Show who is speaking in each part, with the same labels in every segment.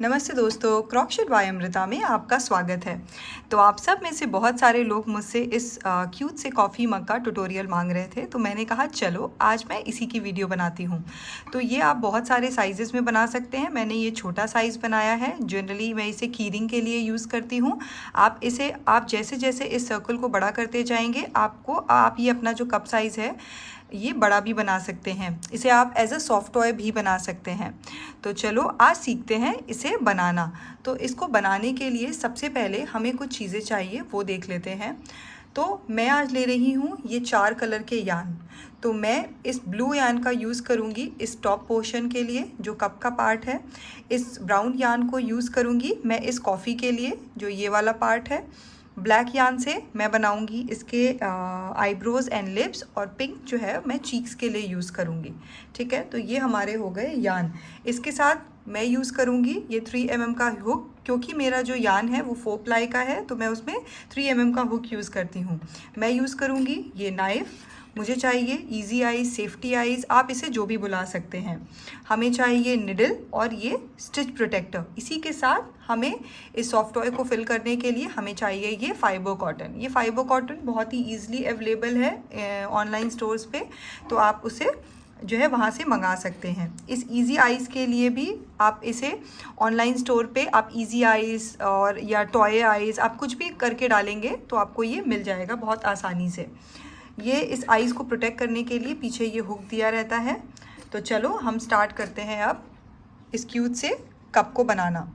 Speaker 1: नमस्ते दोस्तों, क्रॉकशेड बाय अमृता में आपका स्वागत है। तो आप सब में से बहुत सारे लोग मुझसे इस क्यूट से कॉफ़ी मग का ट्यूटोरियल मांग रहे थे, तो मैंने कहा चलो आज मैं इसी की वीडियो बनाती हूँ। तो ये आप बहुत सारे साइज़ेस में बना सकते हैं। मैंने ये छोटा साइज़ बनाया है। जनरली मैं इसे कीरिंग के लिए यूज़ करती हूँ। आप जैसे जैसे इस सर्कल को बड़ा करते जाएंगे आप ये अपना जो कप साइज़ है ये बड़ा भी बना सकते हैं। इसे आप एज अ सॉफ्ट टॉय भी बना सकते हैं। तो चलो आज सीखते हैं इसे बनाना। तो इसको बनाने के लिए सबसे पहले हमें कुछ चीज़ें चाहिए, वो देख लेते हैं। तो मैं आज ले रही हूँ ये 4 कलर के यान। तो मैं इस ब्लू यान का यूज़ करूँगी इस टॉप पोर्शन के लिए जो कप का पार्ट है। इस ब्राउन यान को यूज़ करूँगी मैं इस कॉफ़ी के लिए जो ये वाला पार्ट है। ब्लैक यान से मैं बनाऊंगी इसके आईब्रोज़ एंड लिप्स, और पिंक जो है मैं चीक्स के लिए यूज़ करूंगी। ठीक है, तो ये हमारे हो गए यान। इसके साथ मैं यूज़ करूंगी ये 3 mm का हुक, क्योंकि मेरा जो यान है वो 4 प्लाई का है, तो मैं उसमें 3 mm का हुक यूज़ करती हूँ। मैं यूज़ करूँगी ये नाइफ़। मुझे चाहिए इजी आइज़, सेफ्टी आइज़, आप इसे जो भी बुला सकते हैं। हमें चाहिए निडल और ये स्टिच प्रोटेक्टर। इसी के साथ हमें इस सॉफ्ट टॉय को फिल करने के लिए हमें चाहिए ये फाइबर कॉटन। ये फाइबर कॉटन बहुत ही ईजिली अवेलेबल है ऑनलाइन स्टोर्स पे, तो आप उसे जो है वहाँ से मंगा सकते हैं। इस इजी आइज़ के लिए भी आप इसे ऑनलाइन स्टोर पे आप इजी आइज़ और या टॉय आइज़ आप कुछ भी करके डालेंगे तो आपको ये मिल जाएगा बहुत आसानी से। ये इस आइज़ को प्रोटेक्ट करने के लिए पीछे ये हुक दिया रहता है। तो चलो हम स्टार्ट करते हैं अब इस क्यूट से कप को बनाना।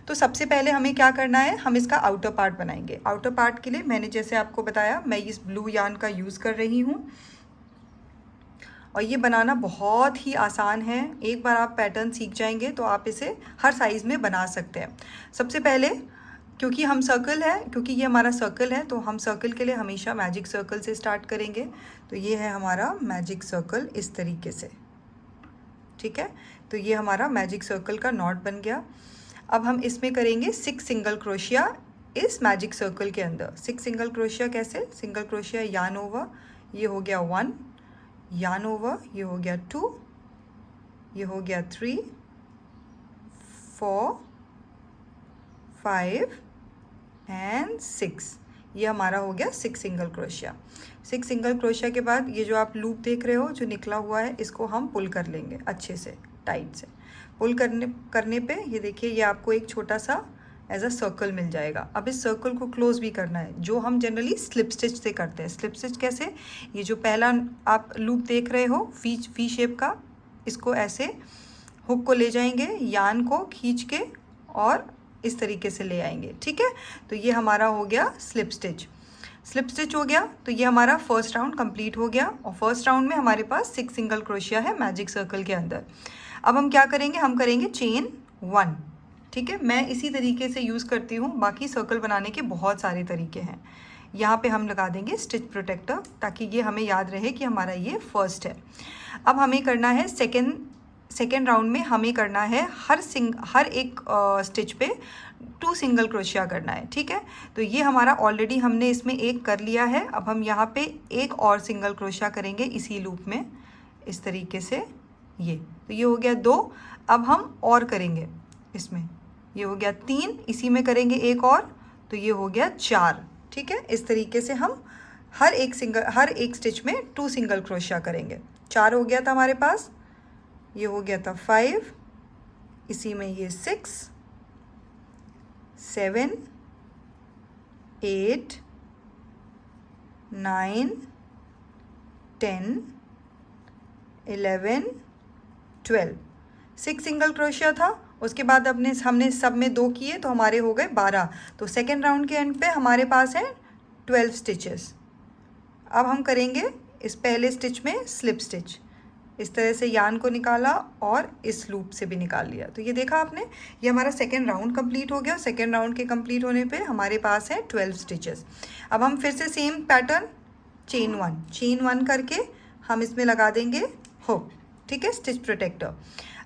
Speaker 1: तो सबसे पहले हमें क्या करना है, हम इसका आउटर पार्ट बनाएंगे। आउटर पार्ट के लिए मैंने जैसे आपको बताया मैं इस ब्लू यान का यूज़ कर रही हूँ, और ये बनाना बहुत ही आसान है। एक बार आप पैटर्न सीख जाएंगे तो आप इसे हर साइज़ में बना सकते हैं। सबसे पहले क्योंकि ये हमारा सर्कल है, तो हम सर्कल के लिए हमेशा मैजिक सर्कल से स्टार्ट करेंगे। तो ये है हमारा मैजिक सर्कल इस तरीके से। ठीक है, तो ये हमारा मैजिक सर्कल का नॉट बन गया। अब हम इसमें करेंगे 6 सिंगल क्रोशिया इस मैजिक सर्कल के अंदर। 6 सिंगल क्रोशिया कैसे, सिंगल क्रोशिया यान ओवर, ये हो गया 1, यान ओवर, ये हो गया 2, ये हो गया 3, 4, 5 एंड 6। ये हमारा हो गया 6 सिंगल क्रोशिया। 6 सिंगल क्रोशिया के बाद ये जो आप लूप देख रहे हो जो निकला हुआ है, इसको हम पुल कर लेंगे अच्छे से, टाइट से। पुल करने पे ये देखिए ये आपको एक छोटा सा एज अ सर्कल मिल जाएगा। अब इस सर्कल को क्लोज भी करना है, जो हम जनरली स्लिप स्टिच से करते हैं। स्लिप स्टिच कैसे, ये जो पहला आप लूप देख रहे हो वी शेप का, इसको ऐसे हुक को ले जाएंगे, यान को खींच के और इस तरीके से ले आएंगे। ठीक है, तो ये हमारा हो गया स्लिप स्टिच हो गया। तो ये हमारा फर्स्ट राउंड कंप्लीट हो गया, और फर्स्ट राउंड में हमारे पास 6 सिंगल क्रोशिया है मैजिक सर्कल के अंदर। अब हम क्या करेंगे, हम करेंगे चेन 1। ठीक है, मैं इसी तरीके से यूज़ करती हूँ, बाकी सर्कल बनाने के बहुत सारे तरीके हैं। यहाँ पे हम लगा देंगे स्टिच प्रोटेक्टर, ताकि ये हमें याद रहे कि हमारा ये फर्स्ट है। अब हमें करना है सेकेंड राउंड में हमें करना है हर एक स्टिच पे 2 सिंगल क्रोशिया करना है। ठीक है, तो ये हमारा ऑलरेडी हमने इसमें एक कर लिया है। अब हम यहाँ पे एक और सिंगल क्रोशिया करेंगे इसी लूप में, इस तरीके से। तो ये हो गया 2। अब हम और करेंगे इसमें, ये हो गया 3, इसी में करेंगे एक और, तो ये हो गया 4। ठीक है, इस तरीके से हम हर एक स्टिच में 2 सिंगल क्रोशिया करेंगे। 4 हो गया था हमारे पास, ये हो गया था 5, इसी में ये 6, 7, 8, 9, 10, 11, 12। 6 सिंगल क्रोशिया था, उसके बाद हमने सब में 2 किए तो हमारे हो गए 12। तो सेकेंड राउंड के एंड पे हमारे पास है 12 स्टिचेस। अब हम करेंगे इस पहले स्टिच में स्लिप स्टिच, इस तरह से यान को निकाला और इस लूप से भी निकाल लिया। तो ये देखा आपने, ये हमारा सेकेंड राउंड कंप्लीट हो गया। सेकेंड राउंड के कंप्लीट होने पे हमारे पास है 12 स्टिचेस। अब हम फिर से सेम पैटर्न चेन 1 करके हम इसमें लगा देंगे हुक। ठीक है, स्टिच प्रोटेक्टर।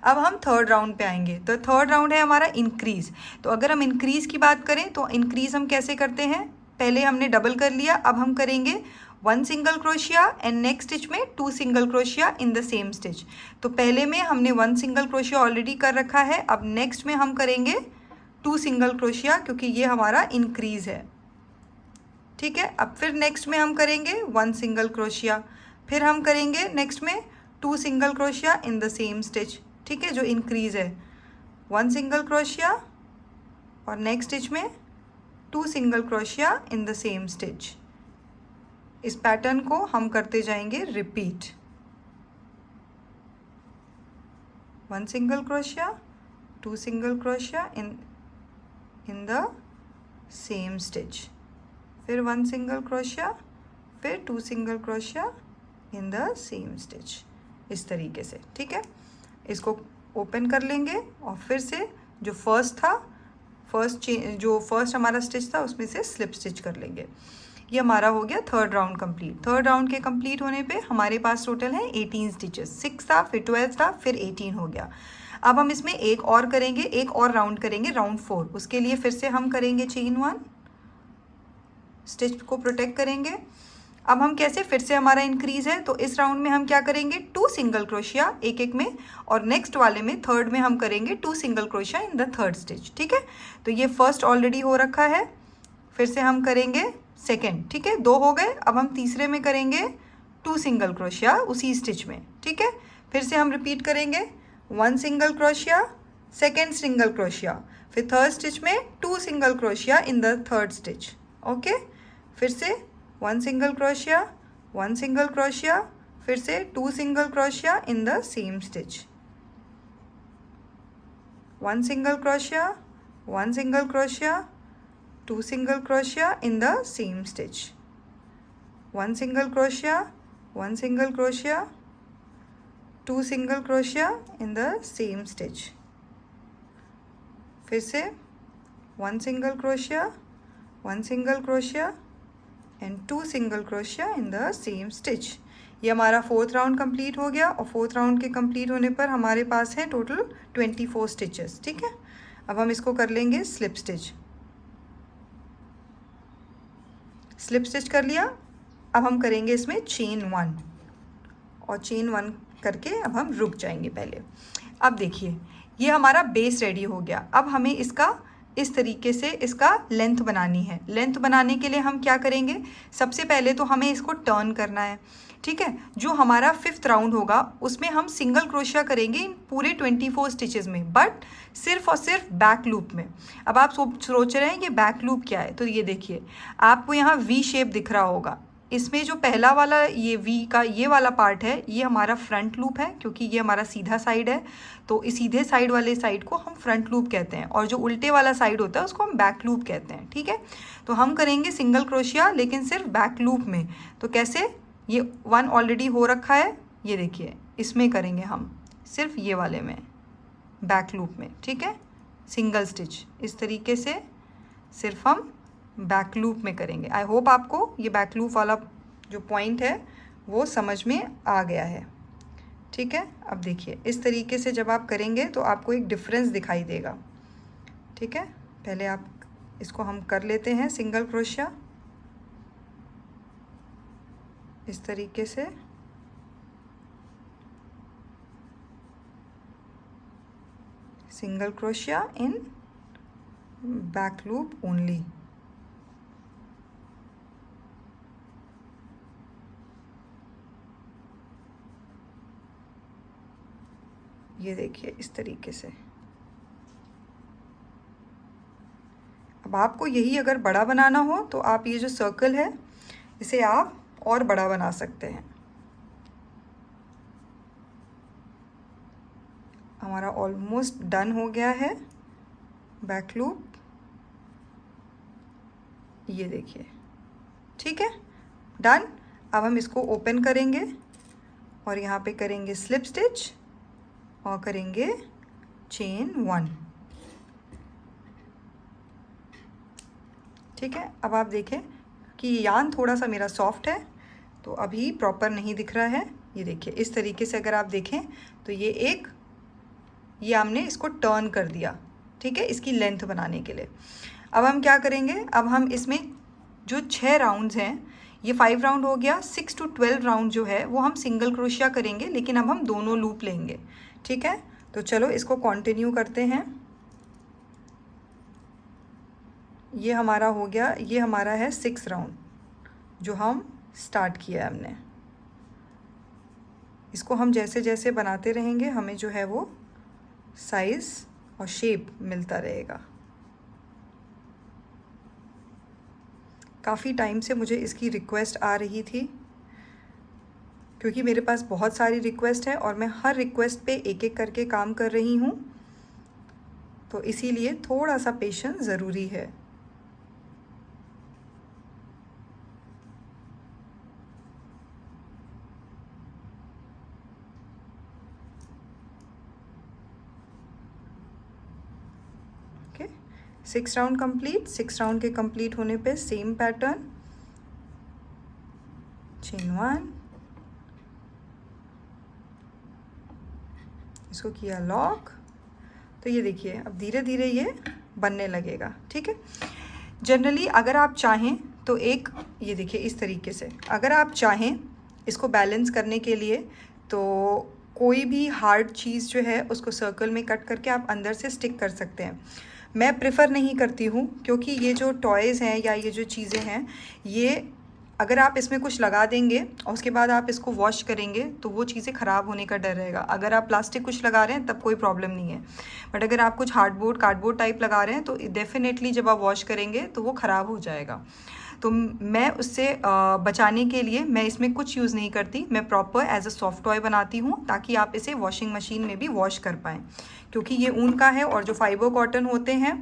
Speaker 1: अब हम थर्ड राउंड पे आएंगे। तो थर्ड राउंड है हमारा इंक्रीज़। तो अगर हम इंक्रीज़ की बात करें तो इंक्रीज़ हम कैसे करते हैं, पहले हमने डबल कर लिया, अब हम करेंगे 1 single crochet and next stitch में 2 single crochet in the same stitch. तो पहले में हमने 1 सिंगल क्रोशिया ऑलरेडी कर रखा है, अब नेक्स्ट में हम करेंगे 2 सिंगल क्रोशिया क्योंकि ये हमारा इंक्रीज है। ठीक है, अब फिर नेक्स्ट में हम करेंगे 1 सिंगल क्रोशिया, फिर हम करेंगे नेक्स्ट में 2 single crochet in the same stitch. ठीक है, जो इंक्रीज है 1 सिंगल क्रोशिया और नेक्स्ट स्टिच में 2 single crochet in the same stitch. इस पैटर्न को हम करते जाएंगे repeat. 1 single crochet, 2 single crochet in the same stitch, फिर 1 सिंगल क्रोशिया, फिर 2 single crochet in the same stitch, इस तरीके से। ठीक है, इसको ओपन कर लेंगे और फिर से जो फर्स्ट हमारा स्टिच था उसमें से स्लिप स्टिच कर लेंगे। ये हमारा हो गया third round complete. Third round के कंप्लीट होने पे हमारे पास टोटल है 18 स्टिचेस। 6 था, फिर 12 था, फिर 18 हो गया। अब हम इसमें एक और करेंगे, एक और राउंड करेंगे, राउंड 4। उसके लिए फिर से हम करेंगे चेन 1, स्टिच को प्रोटेक्ट करेंगे। अब हम कैसे, फिर से हमारा इंक्रीज है तो इस राउंड में हम क्या करेंगे 2 सिंगल क्रोशिया एक एक में, और नेक्स्ट वाले में थर्ड में हम करेंगे 2 single crochet in the third stitch. ठीक है, तो ये फर्स्ट ऑलरेडी हो रखा है, फिर से हम करेंगे सेकेंड। ठीक है, 2 हो गए। अब हम तीसरे में करेंगे 2 सिंगल क्रोशिया उसी स्टिच में। ठीक है, फिर से हम रिपीट करेंगे 1 single crochet, second single crochet, फिर थर्ड स्टिच में 2 single crochet in the third stitch. Okay, फिर से 1 सिंगल क्रोशिया, 1 सिंगल क्रोशिया, फिर से 2 single crochet in the same stitch, 1 single crochet, 1 single crochet, 2 single crochet in the same stitch, 1 single crochet, 1 single crochet, 2 single crochet in the same stitch, फिर से 1 single crochet, 1 single crochet and 2 single crochet in the same stitch। ये हमारा fourth round complete हो गया, और fourth round के complete होने पर हमारे पास है टोटल 24 स्टिचेस। ठीक है, अब हम इसको कर लेंगे स्लिप स्टिच। स्लिप स्टिच कर लिया, अब हम करेंगे इसमें चेन 1, और चेन 1 करके अब हम रुक जाएंगे पहले। अब देखिए ये हमारा बेस रेडी हो गया। अब हमें इसका इस तरीके से इसका लेंथ बनानी है। लेंथ बनाने के लिए हम क्या करेंगे, सबसे पहले तो हमें इसको टर्न करना है। ठीक है, जो हमारा 5th राउंड होगा उसमें हम सिंगल क्रोशिया करेंगे इन पूरे 24 स्टिचेस में, बट सिर्फ और सिर्फ बैक लूप में। अब आप सोच रहे हैं कि बैक लूप क्या है, तो ये देखिए आपको यहाँ वी शेप दिख रहा होगा। इसमें जो पहला वाला ये वी का ये वाला पार्ट है ये हमारा फ्रंट लूप है, क्योंकि ये हमारा सीधा साइड है, तो इस सीधे साइड वाले साइड को हम फ्रंट लूप कहते हैं, और जो उल्टे वाला साइड होता है उसको हम बैक लूप कहते हैं। ठीक है, तो हम करेंगे सिंगल क्रोशिया लेकिन सिर्फ बैक लूप में। तो कैसे, ये 1 ऑलरेडी हो रखा है, ये देखिए इसमें करेंगे हम सिर्फ ये वाले में बैक लूप में। ठीक है, सिंगल स्टिच इस तरीके से सिर्फ हम बैक लूप में करेंगे। आई होप आपको ये बैक लूप वाला जो पॉइंट है वो समझ में आ गया है। ठीक है, अब देखिए इस तरीके से जब आप करेंगे तो आपको एक डिफरेंस दिखाई देगा। ठीक है, पहले आप इसको हम कर लेते हैं सिंगल क्रोशिया इस तरीके से, single crochet in back loop only. ये देखिए इस तरीके से। अब आपको यही अगर बड़ा बनाना हो तो आप ये जो सर्कल है इसे आप और बड़ा बना सकते हैं। हमारा ऑलमोस्ट डन हो गया है बैक लूप, ये देखिए। ठीक है, डन। अब हम इसको ओपन करेंगे और यहाँ पे करेंगे स्लिप स्टिच और करेंगे चेन 1। ठीक है, अब आप देखें कि यान थोड़ा सा मेरा सॉफ्ट है तो अभी प्रॉपर नहीं दिख रहा है। ये देखिए इस तरीके से अगर आप देखें तो ये हमने इसको टर्न कर दिया। ठीक है, इसकी लेंथ बनाने के लिए। अब हम क्या करेंगे, अब हम इसमें जो 6 राउंड्स हैं ये 5 राउंड हो गया। 6 to 12 राउंड जो है वो हम सिंगल क्रोशिया करेंगे, लेकिन अब हम दोनों लूप लेंगे, ठीक है। तो चलो इसको कंटिन्यू करते हैं। ये हमारा हो गया, ये हमारा है 6 राउंड जो हम स्टार्ट किया है हमने। इसको हम जैसे जैसे बनाते रहेंगे हमें जो है वो साइज़ और शेप मिलता रहेगा। काफ़ी टाइम से मुझे इसकी रिक्वेस्ट आ रही थी, क्योंकि मेरे पास बहुत सारी रिक्वेस्ट है और मैं हर रिक्वेस्ट पे एक एक करके काम कर रही हूँ, तो इसीलिए थोड़ा सा पेशेंस ज़रूरी है। Okay, 6 round complete. 6 राउंड के कंप्लीट होने पे सेम पैटर्न, चेन 1, इसको किया लॉक। तो ये देखिए अब धीरे धीरे ये बनने लगेगा, ठीक है। जनरली अगर आप चाहें तो एक, ये देखिए इस तरीके से, अगर आप चाहें इसको बैलेंस करने के लिए तो कोई भी हार्ड चीज़ जो है उसको सर्कल में कट करके आप अंदर से स्टिक कर सकते हैं। मैं प्रेफर नहीं करती हूँ, क्योंकि ये जो टॉयज़ हैं या ये जो चीज़ें हैं, ये अगर आप इसमें कुछ लगा देंगे और उसके बाद आप इसको वॉश करेंगे तो वो चीज़ें ख़राब होने का डर रहेगा। अगर आप प्लास्टिक कुछ लगा रहे हैं तब कोई प्रॉब्लम नहीं है, बट अगर आप कुछ हार्डबोर्ड कार्डबोर्ड टाइप लगा रहे हैं तो डेफिनेटली जब आप वॉश करेंगे तो वो ख़राब हो जाएगा। तो मैं उससे बचाने के लिए मैं इसमें कुछ यूज़ नहीं करती, मैं proper as a soft toy बनाती हूँ ताकि आप इसे वॉशिंग मशीन में भी वॉश कर पाएँ, क्योंकि ये ऊन का है और जो फाइबर कॉटन होते हैं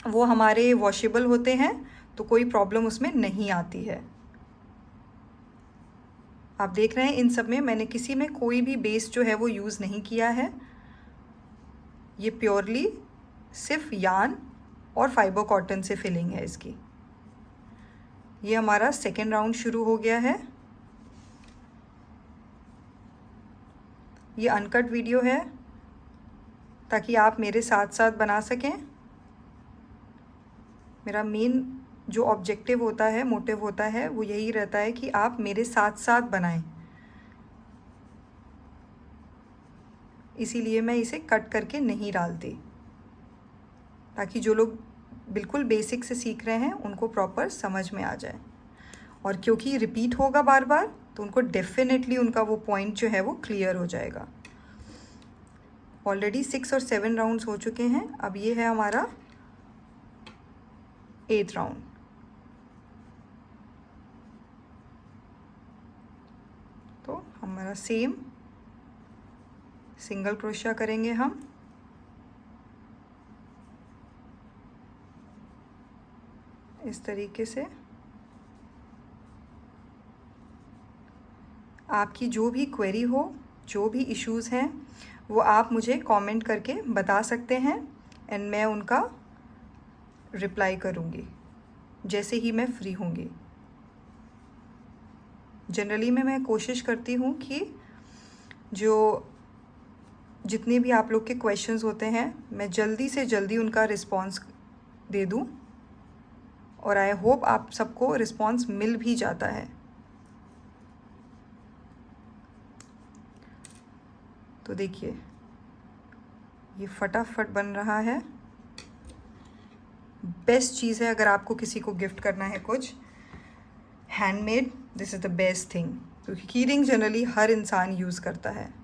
Speaker 1: वो हमारे वॉशेबल होते हैं, तो कोई प्रॉब्लम उसमें नहीं आती है। आप देख रहे हैं इन सब में मैंने किसी में कोई भी बेस जो है वो यूज़ नहीं किया है। ये प्योरली सिर्फ यार्न और फाइबर कॉटन से फिलिंग है इसकी। ये हमारा सेकेंड राउंड शुरू हो गया है। ये अनकट वीडियो है ताकि आप मेरे साथ साथ बना सकें। मेरा मेन जो ऑब्जेक्टिव होता है, मोटिव होता है, वो यही रहता है कि आप मेरे साथ साथ बनाएं। इसीलिए मैं इसे कट करके नहीं डालती, ताकि जो लोग बिल्कुल बेसिक से सीख रहे हैं उनको प्रॉपर समझ में आ जाए। और क्योंकि रिपीट होगा बार बार तो उनको डेफिनेटली उनका वो पॉइंट जो है वो क्लियर हो जाएगा। ऑलरेडी 6 और 7 राउंड्स हो चुके हैं। अब ये है हमारा 8th राउंड। तो हमारा सेम सिंगल क्रोशिया करेंगे हम। इस तरीके से आपकी जो भी क्वेरी हो, जो भी इश्यूज़ हैं, वो आप मुझे कमेंट करके बता सकते हैं एंड मैं उनका रिप्लाई करूँगी जैसे ही मैं फ्री होंगी। जनरली मैं कोशिश करती हूँ कि जो जितने भी आप लोग के क्वेश्चंस होते हैं मैं जल्दी से जल्दी उनका रिस्पॉन्स दे दूँ, और आई होप आप सबको रिस्पॉन्स मिल भी जाता है। तो देखिए ये फटाफट बन रहा है। बेस्ट चीज़ है अगर आपको किसी को गिफ्ट करना है कुछ handmade, this is the best thing, क्योंकि की रिंग जनरली हर इंसान यूज़ करता है।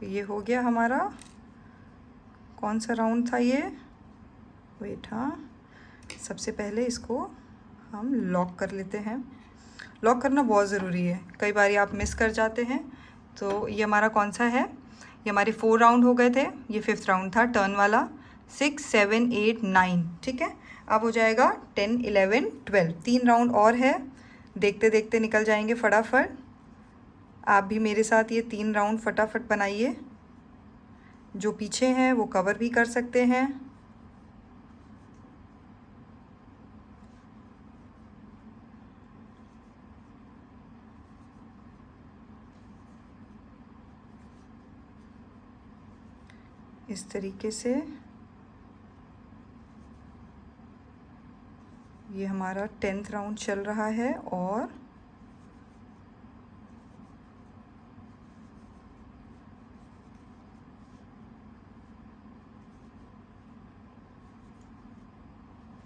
Speaker 1: तो ये हो गया हमारा, कौन सा राउंड था ये, वेट, हाँ सबसे पहले इसको हम लॉक कर लेते हैं। लॉक करना बहुत ज़रूरी है, कई बार आप मिस कर जाते हैं। तो ये हमारा कौन सा है, ये हमारे 4 राउंड हो गए थे, ये 5th राउंड था टर्न वाला। 6 7 8 9, ठीक है। अब हो जाएगा 10 11 12, 3 राउंड और है, देखते देखते निकल जाएंगे फटाफट। आप भी मेरे साथ ये 3 राउंड फटाफट बनाइए। जो पीछे हैं वो कवर भी कर सकते हैं। इस तरीके से ये हमारा 10th राउंड चल रहा है और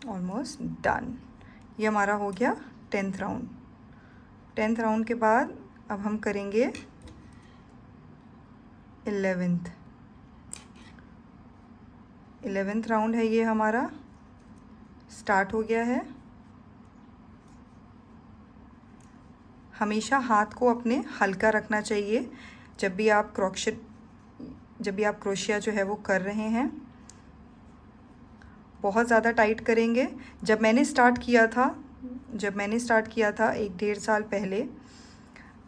Speaker 1: ऑलमोस्ट डन। ये हमारा हो गया 10th राउंड। 10th राउंड के बाद अब हम करेंगे 11th राउंड है, ये हमारा स्टार्ट हो गया है। हमेशा हाथ को अपने हल्का रखना चाहिए जब भी आप क्रोशिया जो है वो कर रहे हैं। बहुत ज़्यादा टाइट करेंगे। जब मैंने स्टार्ट किया था 1-1.5 साल पहले,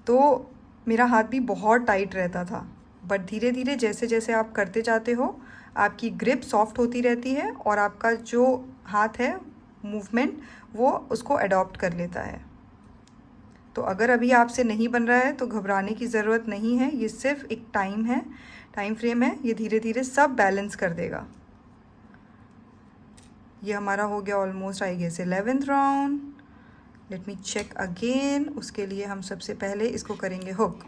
Speaker 1: तो मेरा हाथ भी बहुत टाइट रहता था। बट धीरे धीरे जैसे जैसे आप करते जाते हो, आपकी ग्रिप सॉफ्ट होती रहती है और आपका जो हाथ है मूवमेंट वो उसको अडॉप्ट कर लेता है। तो अगर अभी आपसे नहीं बन रहा है तो घबराने की ज़रूरत नहीं है। ये सिर्फ एक टाइम फ्रेम है, ये धीरे धीरे सब बैलेंस कर देगा। ये हमारा हो गया almost I guess 11th round. Let me check again. उसके लिए हम सबसे पहले इसको करेंगे हुक,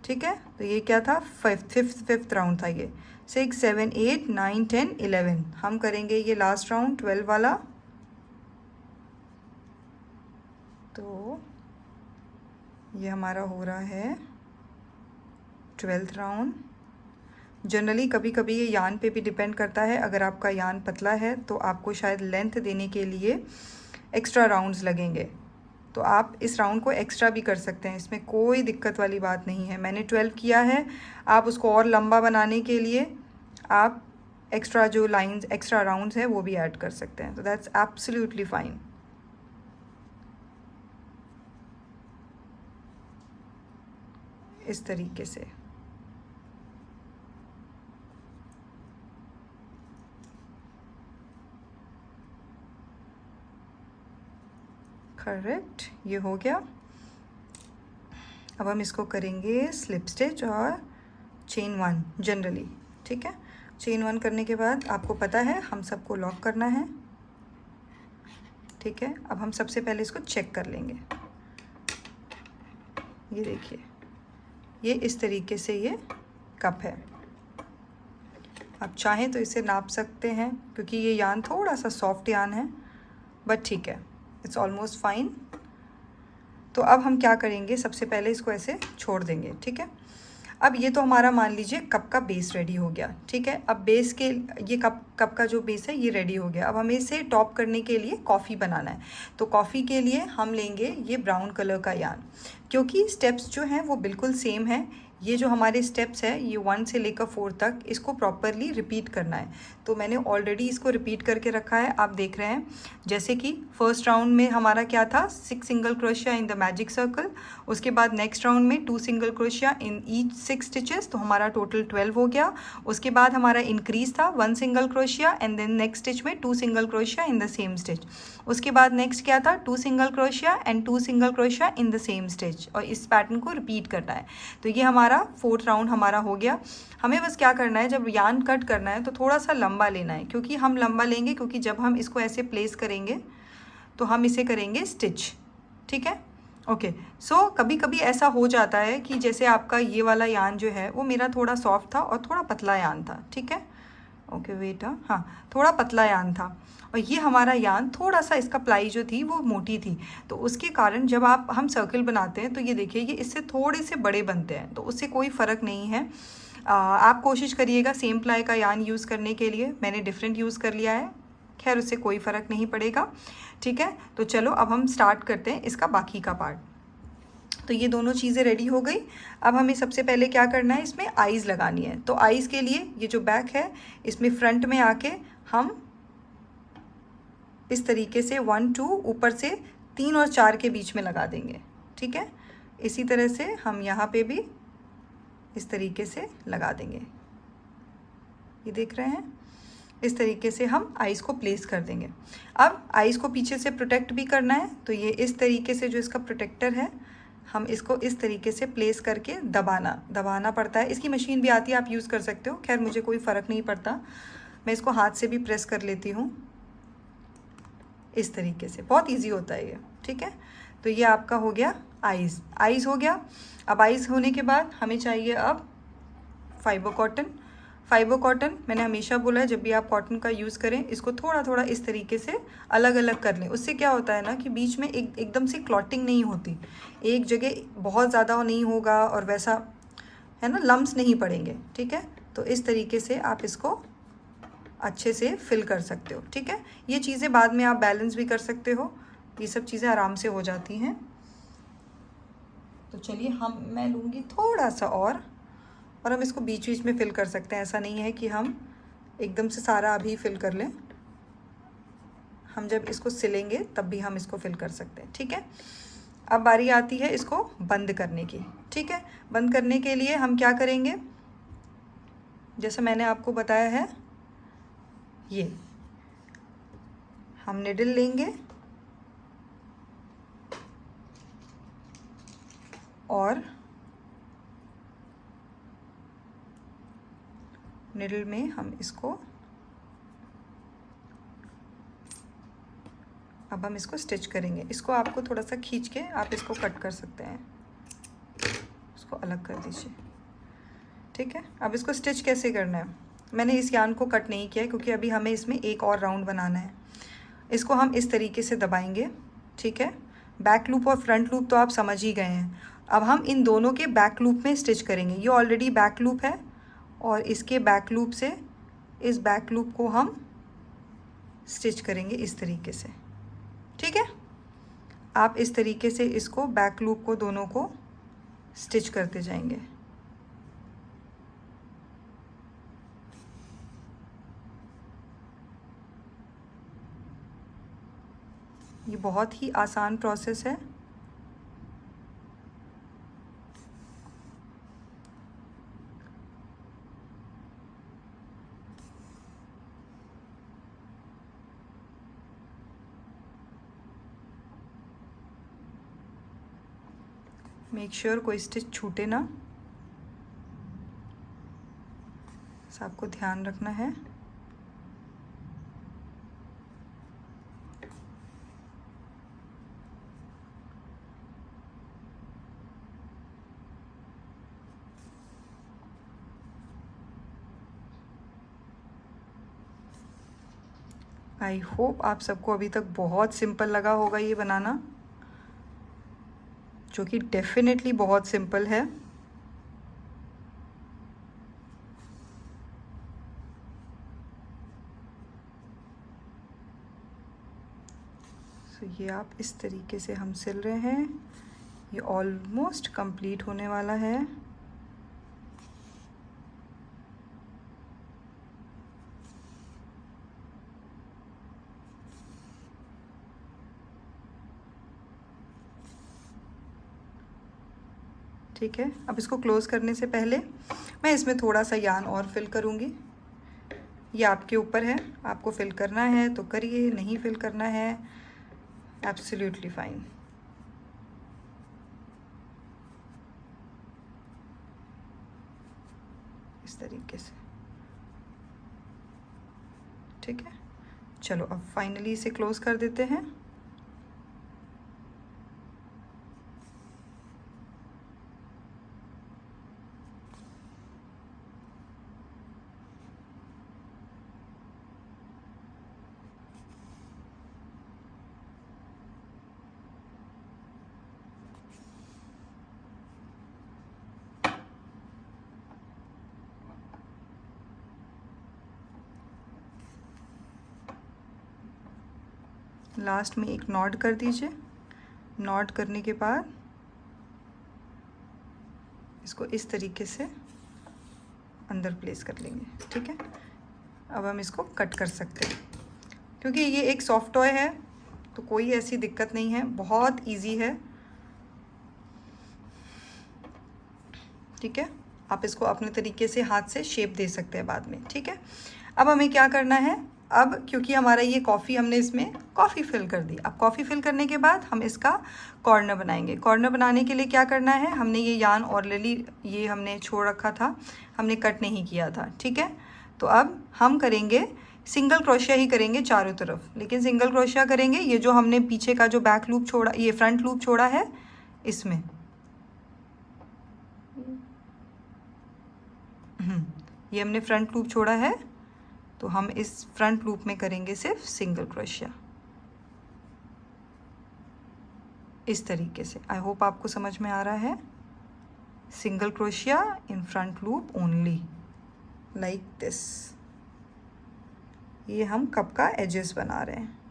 Speaker 1: ठीक है। तो ये क्या था, फिफ्थ राउंड था ये। 6 7 8 9 10 11। हम करेंगे ये लास्ट राउंड 12 वाला। तो ये हमारा हो रहा है 12th राउंड। जनरली कभी कभी ये यान पे भी डिपेंड करता है। अगर आपका यान पतला है तो आपको शायद लेंथ देने के लिए एक्स्ट्रा राउंड्स लगेंगे, तो आप इस राउंड को एक्स्ट्रा भी कर सकते हैं, इसमें कोई दिक्कत वाली बात नहीं है। मैंने 12 किया है, आप उसको और लंबा बनाने के लिए आप एक्स्ट्रा जो लाइंस एक्स्ट्रा राउंड्स हैं वो भी ऐड कर सकते हैं। तो दैट्स एब्सोल्युटली फाइन। इस तरीके से करेक्ट, ये हो गया। अब हम इसको करेंगे स्लिप स्टिच और चेन 1 जनरली, ठीक है। चेन 1 करने के बाद आपको पता है हम सबको लॉक करना है, ठीक है। अब हम सबसे पहले इसको चेक कर लेंगे। ये देखिए, ये इस तरीके से ये कप है। आप चाहें तो इसे नाप सकते हैं, क्योंकि ये यान थोड़ा सा सॉफ्ट यान है, बट ठीक है, इट्स ऑलमोस्ट फाइन। तो अब हम क्या करेंगे, सबसे पहले इसको ऐसे छोड़ देंगे, ठीक है। अब ये तो हमारा मान लीजिए कप का बेस रेडी हो गया, ठीक है। अब बेस के ये कप का जो बेस है ये रेडी हो गया। अब हमें इसे टॉप करने के लिए कॉफ़ी बनाना है। तो कॉफ़ी के लिए हम लेंगे ये ब्राउन कलर का यान, क्योंकि स्टेप्स जो हैं वो बिल्कुल सेम है। ये जो हमारे स्टेप्स है ये 1 से लेकर 4 तक इसको प्रॉपरली रिपीट करना है। तो मैंने ऑलरेडी इसको रिपीट करके रखा है, आप देख रहे हैं। जैसे कि फर्स्ट राउंड में हमारा क्या था, 6 single crochet in the magic circle. उसके बाद नेक्स्ट राउंड में 2 single crochet in each 6 stitches, तो हमारा टोटल 12 हो गया। उसके बाद हमारा इंक्रीज था 1 single crochet and then next stitch में 2 single crochet in the same stitch. उसके बाद नेक्स्ट क्या था, 2 single crochet and 2 single crochet in the same stitch, और इस पैटर्न को रिपीट करना है। तो ये हमारा 4th राउंड हमारा हो गया। हमें बस क्या करना है, जब यान कट करना है तो थोड़ा सा लंबा लेना है, क्योंकि हम लंबा लेंगे क्योंकि जब हम इसको ऐसे प्लेस करेंगे तो हम इसे करेंगे स्टिच, ठीक है। ओके, सो कभी कभी ऐसा हो जाता है कि जैसे आपका ये वाला यान जो है वो मेरा थोड़ा सॉफ्ट था और थोड़ा पतला यान था, ठीक है। ओके वेट, हाँ थोड़ा पतला यान था, और ये हमारा यान थोड़ा सा इसका प्लाई जो थी वो मोटी थी। तो उसके कारण जब हम सर्कल बनाते हैं तो ये देखिए ये इससे थोड़े से बड़े बनते हैं, तो उससे कोई फ़र्क नहीं है। आप कोशिश करिएगा सेम प्लाई का यान यूज़ करने के लिए। मैंने डिफरेंट यूज़ कर लिया है, खैर उससे कोई फ़र्क नहीं पड़ेगा, ठीक है। तो चलो अब हम स्टार्ट करते हैं इसका बाकी का पार्ट। तो ये दोनों चीज़ें रेडी हो गई। अब हमें सबसे पहले क्या करना है, इसमें आईज़ लगानी है। तो आईज़ के लिए ये जो बैक है इसमें फ्रंट में आके हम इस तरीके से 1 2 ऊपर से 3 और 4 के बीच में लगा देंगे, ठीक है। इसी तरह से हम यहाँ पे भी इस तरीके से लगा देंगे। ये देख रहे हैं, इस तरीके से हम आइज़ को प्लेस कर देंगे। अब आइज़ को पीछे से प्रोटेक्ट भी करना है, तो ये इस तरीके से जो इसका प्रोटेक्टर है हम इसको इस तरीके से प्लेस करके दबाना पड़ता है। इसकी मशीन भी आती है, आप यूज़ कर सकते हो, खैर मुझे कोई फ़र्क नहीं पड़ता, मैं इसको हाथ से भी प्रेस कर लेती हूँ इस तरीके से, बहुत ईजी होता है ये, ठीक है। तो ये आपका हो गया आइज़ हो गया। अब आइज़ होने के बाद हमें चाहिए अब फाइबर कॉटन मैंने हमेशा बोला है, जब भी आप कॉटन का यूज़ करें इसको थोड़ा थोड़ा इस तरीके से अलग अलग कर लें। उससे क्या होता है ना कि बीच में एकदम से क्लॉटिंग नहीं होती, एक जगह बहुत ज़्यादा नहीं होगा और वैसा है ना, लम्स नहीं पड़ेंगे, ठीक है। तो इस तरीके से आप इसको अच्छे से फिल कर सकते हो, ठीक है। ये चीज़ें बाद में आप बैलेंस भी कर सकते हो, ये सब चीज़ें आराम से हो जाती हैं। तो चलिए मैं लूँगी थोड़ा सा और हम इसको बीच बीच में फिल कर सकते हैं। ऐसा नहीं है कि हम एकदम से सारा अभी फिल कर लें, हम जब इसको सिलेंगे तब भी हम इसको फिल कर सकते हैं, ठीक है। अब बारी आती है इसको बंद करने की, ठीक है। बंद करने के लिए हम क्या करेंगे, जैसे मैंने आपको बताया है, ये हम निडल लेंगे और निडल में हम इसको, अब हम इसको स्टिच करेंगे। इसको आपको थोड़ा सा खींच के आप इसको कट कर सकते हैं, इसको अलग कर दीजिए, ठीक है। अब इसको स्टिच कैसे करना है, मैंने इस यान को कट नहीं किया है क्योंकि अभी हमें इसमें एक और राउंड बनाना है। इसको हम इस तरीके से दबाएंगे, ठीक है। बैक लूप और फ्रंट लूप तो आप समझ ही गए हैं। अब हम इन दोनों के बैक लूप में स्टिच करेंगे। ये ऑलरेडी बैक लूप है और इसके बैक लूप से इस बैक लूप को हम स्टिच करेंगे इस तरीके से, ठीक है। आप इस तरीके से इसको बैक लूप को दोनों को स्टिच करते जाएंगे। ये बहुत ही आसान प्रोसेस है। मेक श्योर कोई स्टिच छूटे ना, आपको ध्यान रखना है। आई होप आप सबको अभी तक बहुत सिंपल लगा होगा ये बनाना, जो कि डेफिनेटली बहुत सिंपल है। तो ये आप इस तरीके से हम सिल रहे हैं, ये ऑलमोस्ट कंप्लीट होने वाला है। ठीक है, अब इसको क्लोज़ करने से पहले मैं इसमें थोड़ा सा यान और फिल करूँगी। ये आपके ऊपर है, आपको फिल करना है तो करिए, नहीं फिल करना है एब्सोल्युटली फाइन। इस तरीके से, ठीक है। चलो अब फाइनली इसे क्लोज़ कर देते हैं। लास्ट में एक नॉट कर दीजिए। नॉट करने के बाद इसको इस तरीके से अंदर प्लेस कर लेंगे। ठीक है, अब हम इसको कट कर सकते हैं। क्योंकि ये एक सॉफ्ट टॉय है तो कोई ऐसी दिक्कत नहीं है, बहुत इजी है। ठीक है, आप इसको अपने तरीके से हाथ से शेप दे सकते हैं बाद में। ठीक है, अब हमें क्या करना है, अब क्योंकि हमारा ये कॉफ़ी, हमने इसमें कॉफ़ी फिल कर दी। अब कॉफ़ी फिल करने के बाद हम इसका कॉर्नर बनाएंगे। कॉर्नर बनाने के लिए क्या करना है, हमने ये यार्न ऑलरेडी ये हमने छोड़ रखा था, हमने कट नहीं किया था। ठीक है, तो अब हम करेंगे सिंगल क्रोशिया ही करेंगे चारों तरफ, लेकिन सिंगल क्रोशिया करेंगे ये जो हमने पीछे का जो बैक लूप छोड़ा, ये फ्रंट लूप छोड़ा है इसमें, ये हमने फ्रंट लूप छोड़ा है, तो हम इस फ्रंट लूप में करेंगे सिर्फ सिंगल क्रोशिया इस तरीके से। आई होप आपको समझ में आ रहा है। Single crochet in front loop only, like this. ये हम कप का एजेस बना रहे हैं।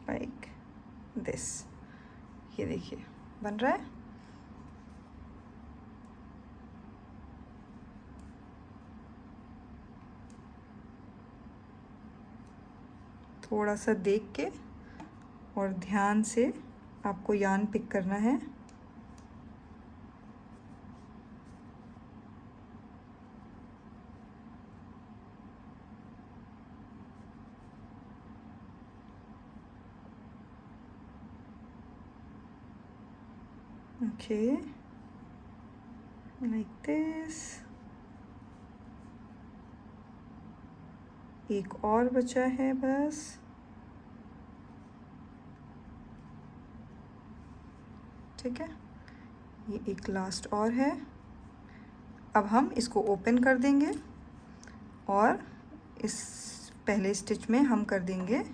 Speaker 1: लाइक दिस, ये देखिए बन रहा है। थोड़ा सा देख के और ध्यान से आपको यार्न पिक करना है। Okay, like this। एक और बचा है बस। ठीक है, ये एक लास्ट और है। अब हम इसको ओपन कर देंगे और इस पहले स्टिच में हम कर देंगे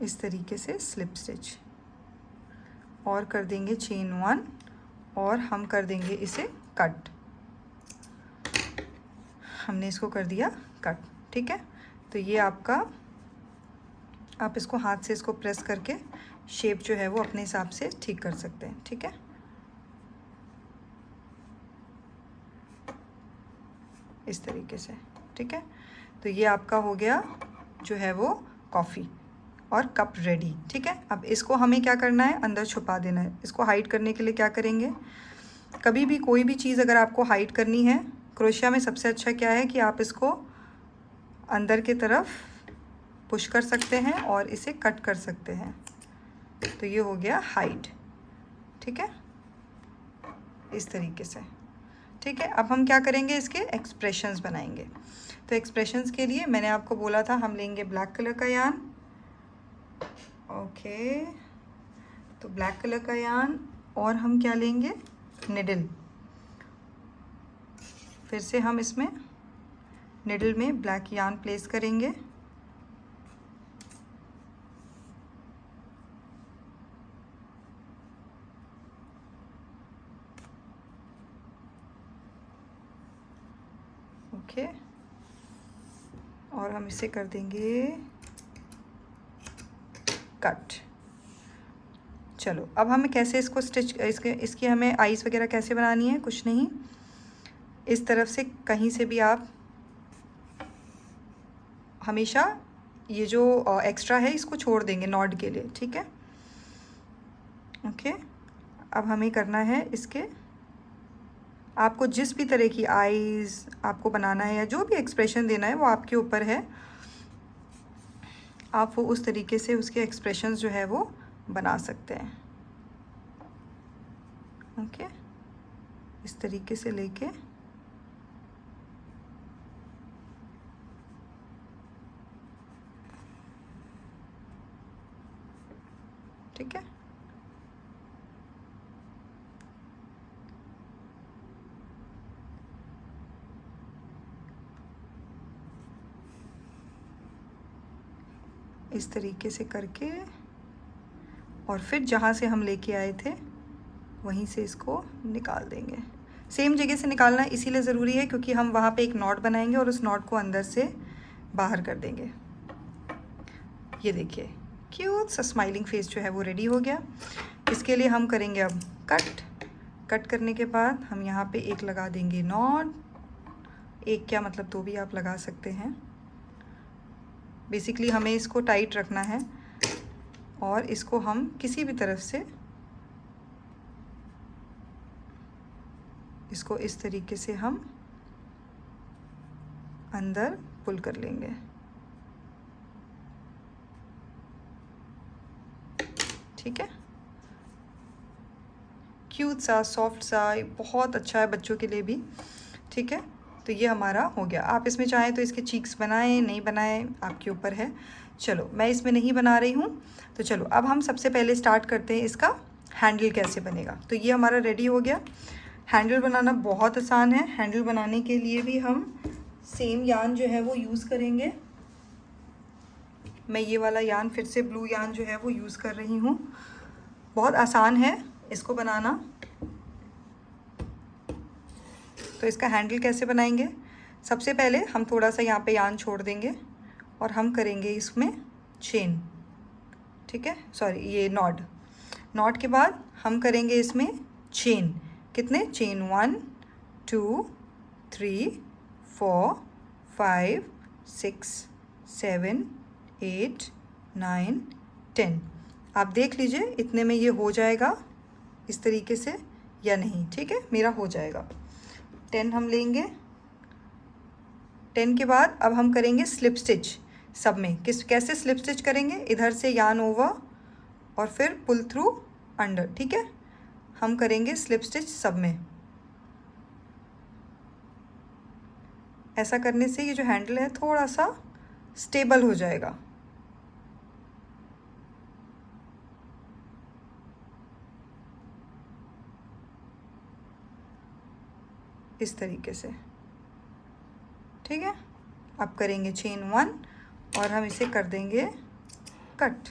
Speaker 1: इस तरीके से स्लिप स्टिच, और कर देंगे चेन 1 और हम कर देंगे इसे कट। हमने इसको कर दिया कट। ठीक है, तो ये आपका, आप इसको हाथ से इसको प्रेस करके शेप जो है वो अपने हिसाब से ठीक कर सकते हैं। ठीक है, इस तरीके से। ठीक है, तो ये आपका हो गया जो है वो कॉफ़ी और कप रेडी। ठीक है, अब इसको हमें क्या करना है, अंदर छुपा देना है। इसको हाइड करने के लिए क्या करेंगे, कभी भी कोई भी चीज़ अगर आपको हाइड करनी है, क्रोशिया में सबसे अच्छा क्या है कि आप इसको अंदर की तरफ पुश कर सकते हैं और इसे कट कर सकते हैं। तो ये हो गया हाइड। ठीक है, इस तरीके से। ठीक है, अब हम क्या करेंगे, इसके एक्सप्रेशंस बनाएंगे। तो एक्सप्रेशंस के लिए मैंने आपको बोला था हम लेंगे ब्लैक कलर का यार्न। ओके, तो ब्लैक कलर का यार्न और हम क्या लेंगे, निडल। फिर से हम इसमें निडल में ब्लैक यार्न प्लेस करेंगे। ओके, और हम इसे कर देंगे कट। चलो, अब हमें कैसे इसको स्टिच, इसकी हमें आइज़ वगैरह कैसे बनानी है, कुछ नहीं, इस तरफ से कहीं से भी आप हमेशा ये जो एक्स्ट्रा है इसको छोड़ देंगे नॉट के लिए। ठीक है, ओके। अब हमें करना है इसके, आपको जिस भी तरह की आईज़ आपको बनाना है या जो भी एक्सप्रेशन देना है वो आपके ऊपर है। आप वो उस तरीके से उसके एक्सप्रेशंस जो है वो बना सकते हैं। ओके, इस तरीके से लेके ठीक है, इस तरीके से करके, और फिर जहाँ से हम लेके आए थे वहीं से इसको निकाल देंगे। सेम जगह से निकालना इसीलिए ज़रूरी है क्योंकि हम वहाँ पे एक नॉट बनाएंगे और उस नॉट को अंदर से बाहर कर देंगे। ये देखिए क्यूट सा स्माइलिंग फेस जो है वो रेडी हो गया। इसके लिए हम करेंगे अब कट करने के बाद हम यहाँ पे एक लगा देंगे नॉट। एक क्या मतलब दो भी आप लगा सकते हैं। बेसिकली हमें इसको टाइट रखना है और इसको हम किसी भी तरफ से इसको इस तरीके से हम अंदर पुल कर लेंगे। ठीक है, क्यूट सा सॉफ्ट सा, बहुत अच्छा है बच्चों के लिए भी। ठीक है, तो ये हमारा हो गया। आप इसमें चाहें तो इसके चीक्स बनाएं, नहीं बनाएं, आपके ऊपर है। चलो मैं इसमें नहीं बना रही हूँ। तो चलो अब हम सबसे पहले स्टार्ट करते हैं इसका हैंडल कैसे बनेगा। तो ये हमारा रेडी हो गया। हैंडल बनाना बहुत आसान है। हैंडल बनाने के लिए भी हम सेम यान जो है वो यूज़ करेंगे। मैं ये वाला यान फिर से ब्लू यान जो है वो यूज़ कर रही हूँ। बहुत आसान है इसको बनाना। तो इसका हैंडल कैसे बनाएंगे, सबसे पहले हम थोड़ा सा यहाँ पे यान छोड़ देंगे और हम करेंगे इसमें चेन। ठीक है, सॉरी ये नॉट के बाद हम करेंगे इसमें चेन। कितने चेन, 1 2 3 4 5 6 7 8 9 10। आप देख लीजिए इतने में ये हो जाएगा इस तरीके से या नहीं। ठीक है, मेरा हो जाएगा। 10 हम लेंगे। 10 के बाद अब हम करेंगे स्लिप स्टिच सब में। कैसे स्लिप स्टिच करेंगे, इधर से यान ओवर और फिर पुल थ्रू अंडर। ठीक है, हम करेंगे स्लिप स्टिच सब में। ऐसा करने से ये जो हैंडल है थोड़ा सा स्टेबल हो जाएगा। इस तरीके से। ठीक है, अब करेंगे चेन 1 और हम इसे कर देंगे कट।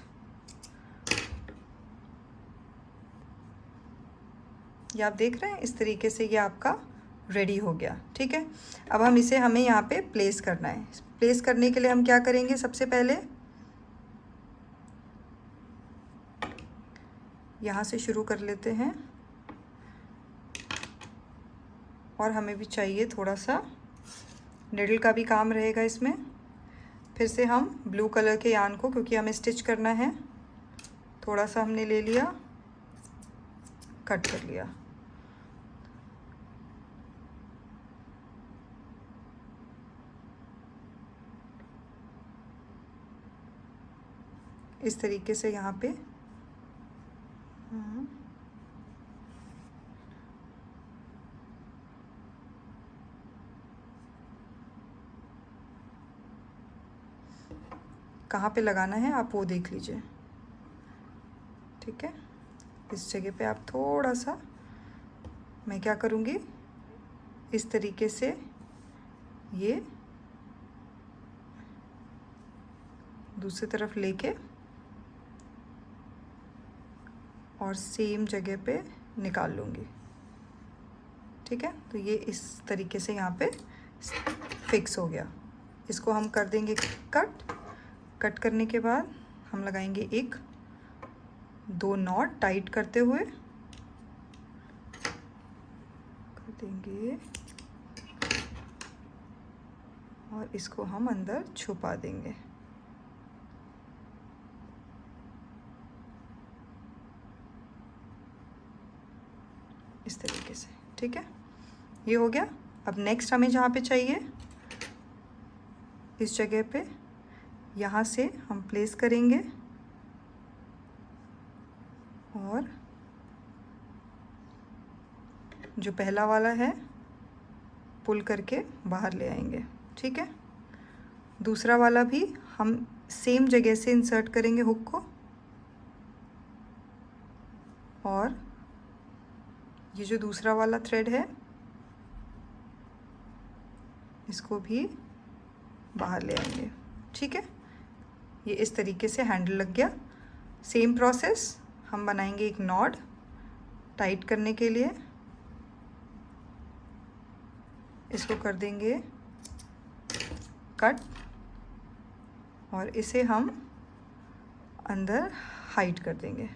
Speaker 1: ये आप देख रहे हैं इस तरीके से ये आपका रेडी हो गया। ठीक है, अब हम इसे हमें यहाँ पे प्लेस करना है। प्लेस करने के लिए हम क्या करेंगे, सबसे पहले यहाँ से शुरू कर लेते हैं और हमें भी चाहिए थोड़ा सा निडल का भी काम रहेगा इसमें। फिर से हम ब्लू कलर के यान को, क्योंकि हमें स्टिच करना है, थोड़ा सा हमने ले लिया, कट कर लिया। इस तरीके से यहाँ पे कहाँ पे लगाना है आप वो देख लीजिए। ठीक है, इस जगह पे आप थोड़ा सा, मैं क्या करूँगी इस तरीके से ये दूसरी तरफ लेके और सेम जगह पे निकाल लूँगी। ठीक है, तो ये इस तरीके से यहाँ पे फिक्स हो गया। इसको हम कर देंगे कट करने के बाद हम लगाएंगे 1-2 नॉट टाइट करते हुए कर देंगे और इसको हम अंदर छुपा देंगे। इस तरीके से। ठीक है, ये हो गया। अब नेक्स्ट हमें जहाँ पे चाहिए इस जगह पे यहाँ से हम प्लेस करेंगे और जो पहला वाला है पुल करके बाहर ले आएंगे। ठीक है, दूसरा वाला भी हम सेम जगह से इंसर्ट करेंगे हुक को और ये जो दूसरा वाला थ्रेड है इसको भी बाहर ले आएंगे। ठीक है, ये इस तरीके से हैंडल लग गया। सेम प्रोसेस हम बनाएंगे एक नॉड टाइट करने के लिए। इसको कर देंगे कट और इसे हम अंदर हाइड कर देंगे।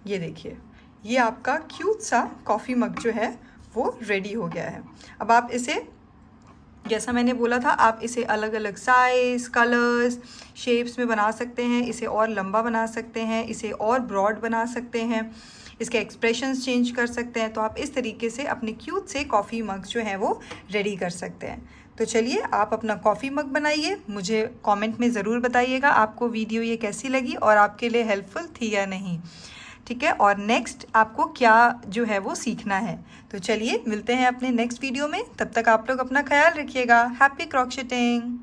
Speaker 1: ये देखिए, ये आपका क्यूट सा कॉफ़ी मग जो है वो रेडी हो गया है। अब आप इसे, जैसा मैंने बोला था, आप इसे अलग अलग साइज़, कलर्स, शेप्स में बना सकते हैं। इसे और लंबा बना सकते हैं, इसे और ब्रॉड बना सकते हैं, इसके एक्सप्रेशंस चेंज कर सकते हैं। तो आप इस तरीके से अपने क्यूट से कॉफ़ी मग जो है वो रेडी कर सकते हैं। तो चलिए, आप अपना कॉफ़ी मग बनाइए। मुझे कमेंट में ज़रूर बताइएगा आपको वीडियो ये कैसी लगी और आपके लिए हेल्पफुल थी या नहीं। ठीक है, और नेक्स्ट आपको क्या जो है वो सीखना है। तो चलिए मिलते हैं अपने नेक्स्ट वीडियो में। तब तक आप लोग अपना ख्याल रखिएगा। हैप्पी क्रॉचेटिंग।